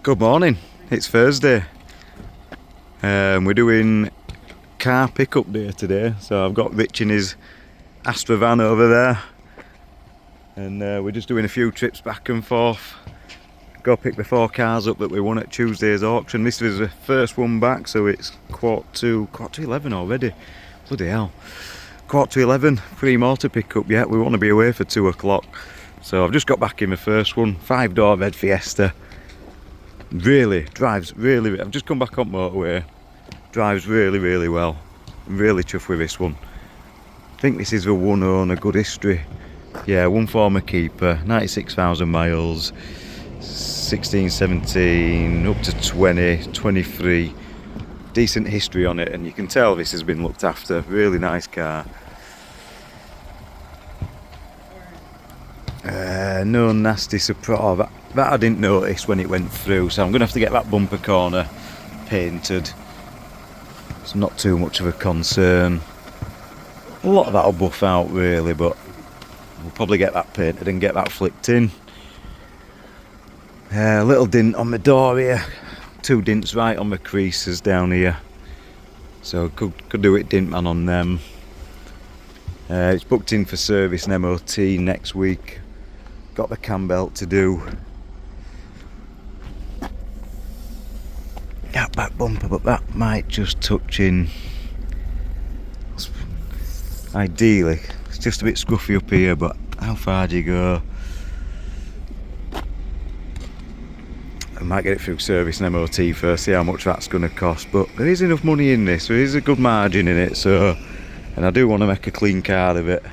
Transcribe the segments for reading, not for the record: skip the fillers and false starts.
Good morning, it's Thursday. We're doing car pickup day today, so I've got Rich in his Astra van over there, and we're just doing a few trips back and forth. Go pick the 4 cars up that we won at Tuesday's auction. This was the first one back, so it's quarter to 11 already. Bloody hell. Quarter to 11, 3 more to pick up yet. We want to be away for 2 o'clock. So I've just got back in the first one, 5-door red Fiesta. Really drives really. I've just come back on motorway. Drives really well. I'm really chuffed with this one. I think this is the one owner, good history. Yeah, one former keeper, 96,000 miles, 16, 17, up to 20, 23. Decent history on it, and you can tell this has been looked after. Really nice car. No nasty surprise. That I didn't notice when it went through, so I'm going to have to get that bumper corner painted. It's not too much of a concern. A lot of that will buff out really, but we'll probably get that painted and get that flicked in. A little dint on my door here. 2 dints right on my creases down here. So could do it dint man on them. It's booked in for service and MOT next week. Got the cam belt to do. That back bumper, but that might just touch in. Ideally, it's just a bit scruffy up here, but how far do you go? I might get it through service and MOT first, see how much that's going to cost, but there is enough money in this, there is a good margin in it, so, and I do want to make a clean car of it.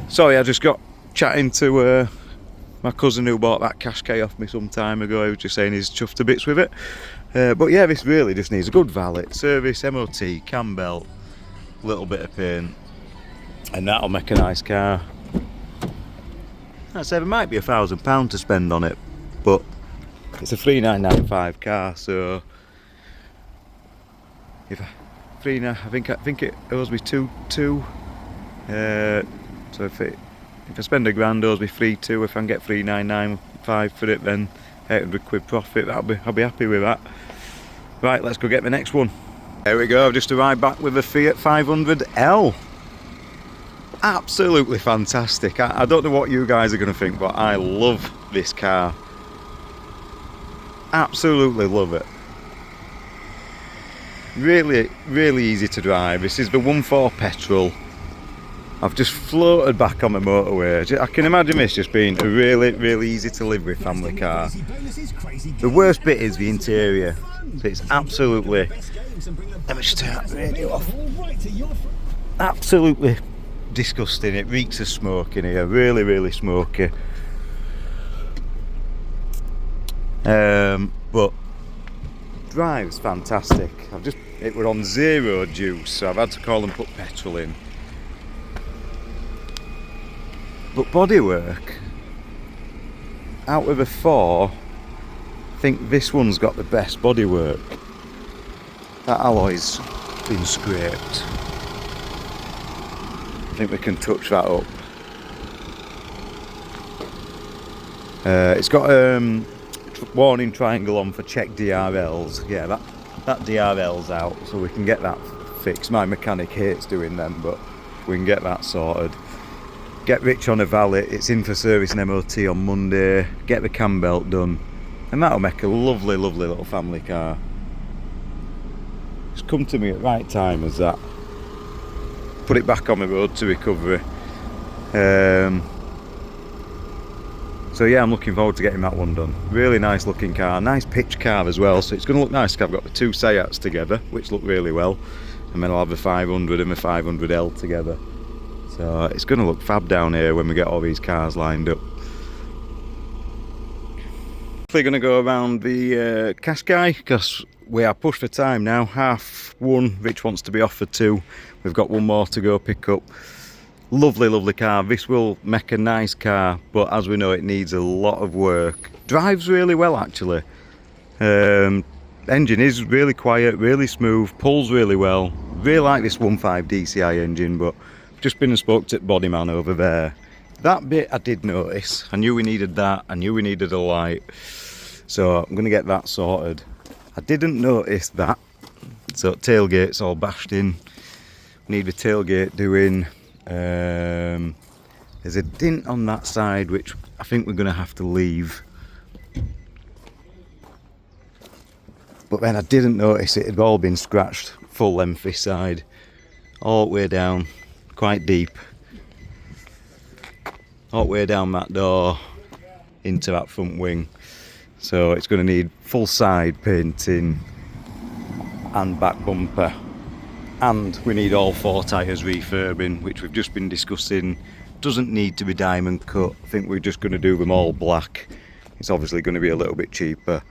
Sorry, I just got chatting to my cousin who bought that Qashqai off me some time ago. He was just saying he's chuffed to bits with it. But yeah, this really just needs a good valet, service, MOT, cam belt, a little bit of paint, and that'll make a nice car. I'd say there might be £1,000 to spend on it, but it's a 3995 car, so if I think it owes me two. So if I spend £1,000, it owes me 3,200. If I can get 3995 for it, then 800 quid profit. I'll be happy with that. Right, let's go get the next one. There we go. I've just arrived back with a Fiat 500L. Absolutely fantastic. I don't know what you guys are going to think, but I love this car. Absolutely love it. Really easy to drive. This is the 1.4 petrol. I've just floated back on the motorway. I can imagine this just being a really easy to live with family car. The worst bit is the interior. It's absolutely... Let me just turn the radio off. Absolutely disgusting. It reeks of smoke in here. Really smoky. But drives fantastic. It were on 0 juice, so I've had to call and put petrol in. But bodywork, out of the 4, I think this one's got the best bodywork. That alloy's been scraped. I think we can touch that up. It's got a warning triangle on for check DRLs. Yeah, that DRL's out, so we can get that fixed. My mechanic hates doing them, but we can get that sorted. Get Rich on a valet. It's in for service and MOT on Monday. Get the cam belt done, and that'll make a lovely little family car. It's come to me at the right time as that. Put it back on the road to recovery. So yeah, I'm looking forward to getting that one done. Really nice looking car, nice pitch car as well, so it's going to look nice. I've got the 2 Seats together, which look really well, and then I'll have the 500 and the 500L together. So it's going to look fab down here when we get all these cars lined up. We're going to go around the Qashqai because we are pushed for time now. 1:30. Rich wants to be off for 2. We've got 1 more to go pick up. Lovely car. This will make a nice car, but as we know, it needs a lot of work. Drives really well actually. Engine is really quiet, really smooth, pulls really well. Really like this 1.5 DCI engine, but I've just been and spoke to Bodyman over there. that bit I did notice. I knew we needed that. I knew we needed a light. So I'm going to get that sorted. I didn't notice that. So tailgate's all bashed in. Need the tailgate doing. There's a dint on that side which I think we're going to have to leave. But then I didn't notice it had all been scratched full length this side. All the way down, quite deep. All the way down that door into that front wing. So it's going to need full side painting and back bumper. And we need all 4 tyres refurbing, which we've just been discussing. Doesn't need to be diamond cut. I think we're just going to do them all black. It's obviously going to be a little bit cheaper.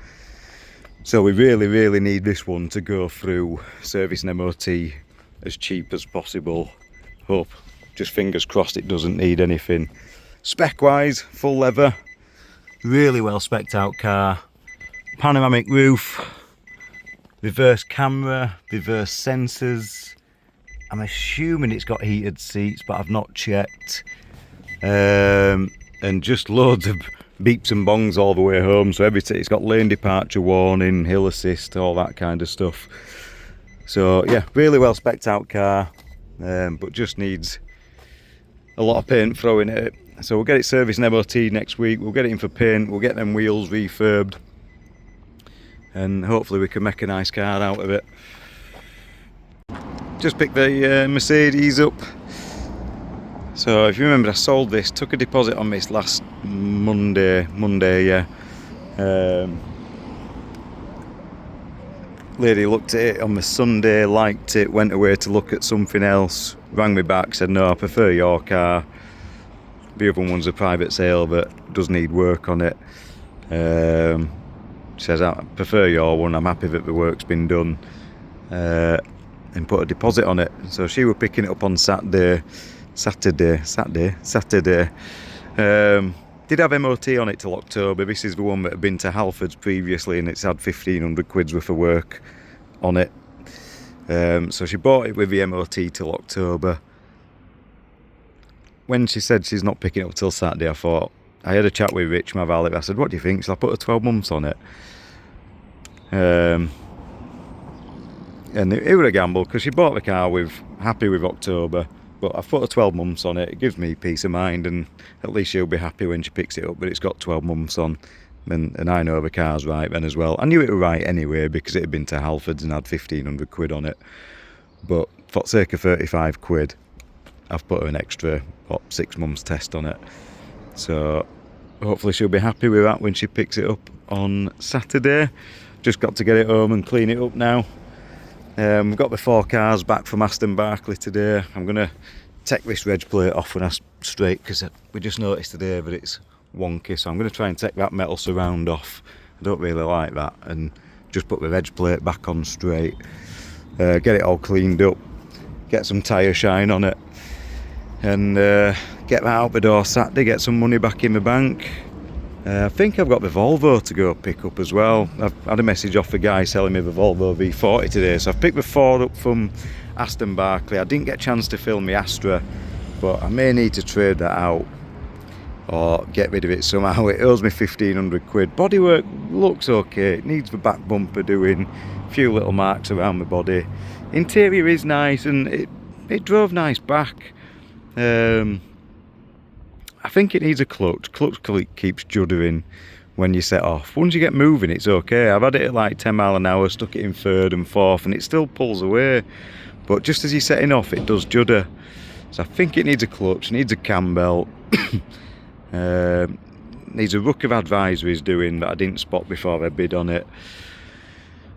So we really need this one to go through service and MOT as cheap as possible. Hope, just fingers crossed it doesn't need anything. Spec wise, full leather. Really well specced out car. Panoramic roof. Reverse camera, reverse sensors. I'm assuming it's got heated seats, but I've not checked. And just loads of beeps and bongs all the way home. So it's got lane departure warning, hill assist, all that kind of stuff. So yeah, really well specced out car, but just needs a lot of paint throwing at it. So we'll get it serviced and MOT next week. We'll get it in for paint. We'll get them wheels refurbed. And hopefully we can make a nice car out of it. Just picked the Mercedes up. So if you remember, I sold this, took a deposit on this last Monday, yeah. Lady looked at it on the Sunday, liked it, went away to look at something else, rang me back, said no, I prefer your car. The other one's a private sale but does need work on it. She says, I prefer your one, I'm happy that the work's been done, and put a deposit on it. So she was picking it up on Saturday. Did have MOT on it till October. This is the one that had been to Halfords previously, and it's had 1,500 quid's worth of work on it. So she bought it with the MOT till October. When she said she's not picking it up till Saturday, I had a chat with Rich, my valet. I said, what do you think? Shall I put a 12 months on it? And it was a gamble because she bought the car happy with October, but I've put a 12 months on it. It gives me peace of mind, and at least she'll be happy when she picks it up, but it's got 12 months on, and I know the car's right then as well. I knew it was right anyway because it had been to Halfords and had 1,500 quid on it, but for the sake of 35 quid I've put an extra 6 months test on it. So hopefully she'll be happy with that when she picks it up on Saturday. Just got to get it home and clean it up now. We've got the 4 cars back from Aston Barclay today. I'm going to take this reg plate off when I straight, because we just noticed today that it's wonky, so I'm going to try and take that metal surround off. I don't really like that, and just put the reg plate back on straight. Get it all cleaned up, get some tyre shine on it, and get that out the door Saturday, get some money back in the bank. I think I've got the Volvo to go pick up as well. I've had a message off the guy selling me the Volvo V40 today, so I've picked the Ford up from Aston Barclay. I didn't get a chance to film the Astra, but I may need to trade that out or get rid of it somehow. It owes me 1,500 quid. Bodywork looks okay, it needs the back bumper doing, a few little marks around the body. Interior is nice, and it drove nice back. I think it needs a clutch. Clutch keeps juddering when you set off. Once you get moving, it's okay. I've had it at like 10 mile an hour, stuck it in 3rd and 4th, and it still pulls away. But just as you're setting off, it does judder. So I think it needs a clutch, needs a cam belt, needs a ruck of advisories doing that I didn't spot before I bid on it.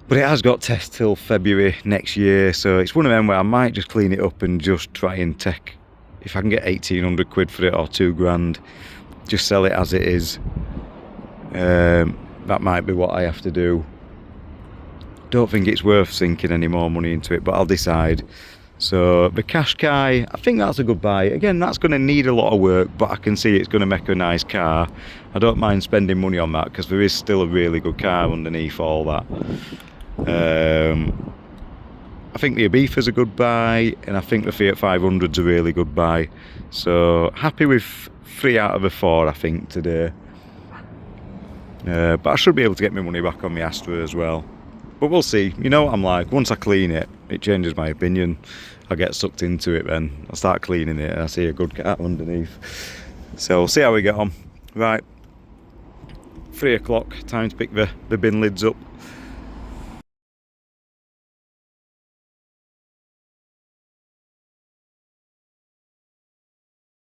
But it has got test till February next year, so it's one of them where I might just clean it up and just try and take, if I can get 1,800 quid for it or 2 grand, just sell it as it is. That might be what I have to do. Don't think it's worth sinking any more money into it, but I'll decide. So the Qashqai, I think that's a good buy. Again, that's going to need a lot of work, but I can see it's going to make a nice car. I don't mind spending money on that because there is still a really good car underneath all that. I think the Ibiza's a good buy, and I think the Fiat 500's a really good buy. So happy with 3 out of a 4, I think, today. But I should be able to get my money back on my Astra as well. But we'll see. You know what I'm like. Once I clean it, it changes my opinion. I get sucked into it then. I start cleaning it and I see a good cat underneath. So we'll see how we get on. Right. 3 o'clock. Time to pick the bin lids up.